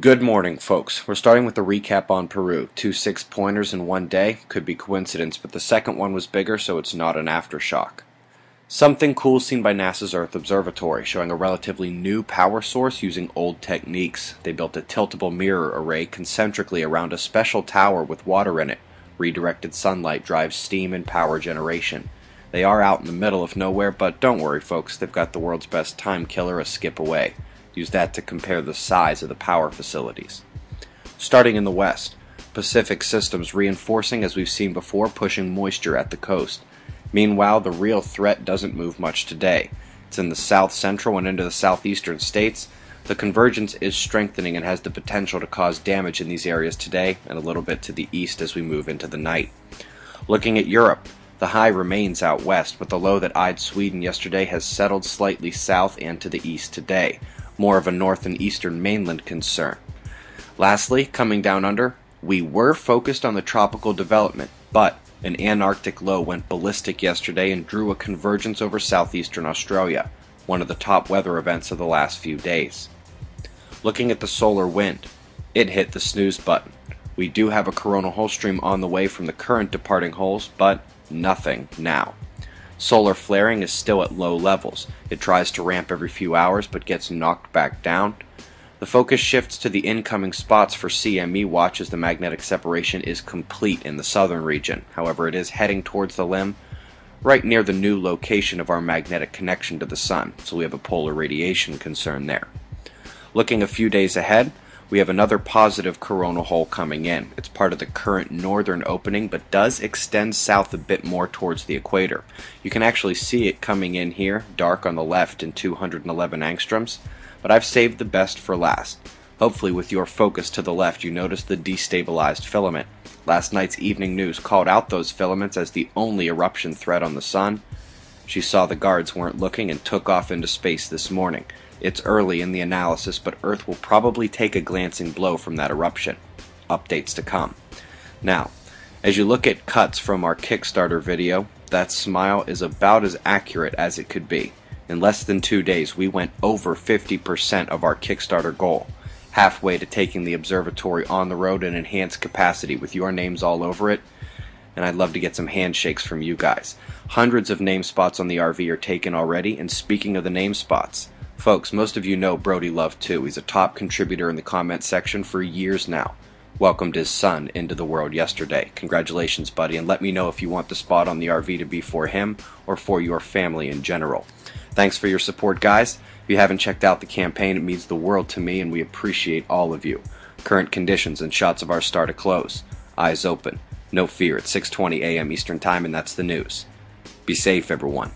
Good morning, folks. We're starting with a recap on Peru. 2 6-pointers in one day. Could be coincidence, but the second one was bigger, so it's not an aftershock. Something cool seen by NASA's Earth Observatory, showing a relatively new power source using old techniques. They built a tiltable mirror array concentrically around a special tower with water in it. Redirected sunlight drives steam and power generation. They are out in the middle of nowhere, but don't worry, folks. They've got the world's best time killer a skip away. Use that to compare the size of the power facilities. Starting in the west, Pacific systems reinforcing as we've seen before, pushing moisture at the coast. Meanwhile, the real threat doesn't move much today. It's in the south central and into the southeastern states. The convergence is strengthening and has the potential to cause damage in these areas today and a little bit to the east as we move into the night. Looking at Europe, the high remains out west, but the low that eyed Sweden yesterday has settled slightly south and to the east today. More of a north and eastern mainland concern. Lastly, coming down under, we were focused on the tropical development, but an Antarctic low went ballistic yesterday and drew a convergence over southeastern Australia, one of the top weather events of the last few days. Looking at the solar wind, it hit the snooze button. We do have a coronal hole stream on the way from the current departing holes, but nothing now. Solar flaring is still at low levels. It tries to ramp every few hours but gets knocked back down. The focus shifts to the incoming spots for CME watch as the magnetic separation is complete in the southern region. However, it is heading towards the limb right near the new location of our magnetic connection to the sun, so we have a polar radiation concern there. Looking a few days ahead, we have another positive coronal hole coming in. It's part of the current northern opening, but does extend south a bit more towards the equator. You can actually see it coming in here, dark on the left in 211 angstroms, but I've saved the best for last. Hopefully with your focus to the left you notice the destabilized filament. Last night's evening news called out those filaments as the only eruption threat on the sun. She saw the guards weren't looking and took off into space this morning. It's early in the analysis, but Earth will probably take a glancing blow from that eruption. Updates to come. Now, as you look at cuts from our Kickstarter video, that smile is about as accurate as it could be. In less than 2 days, we went over 50% of our Kickstarter goal, halfway to taking the observatory on the road in enhanced capacity with your names all over it, and I'd love to get some handshakes from you guys. Hundreds of name spots on the RV are taken already, and speaking of the name spots, folks, most of you know Brody Love too. He's a top contributor in the comment section for years now. Welcomed his son into the world yesterday. Congratulations, buddy, and let me know if you want the spot on the RV to be for him or for your family in general. Thanks for your support, guys. If you haven't checked out the campaign, it means the world to me, and we appreciate all of you. Current conditions and shots of our star to close. Eyes open. No fear. It's 6:20 a.m. Eastern Time, and that's the news. Be safe, everyone.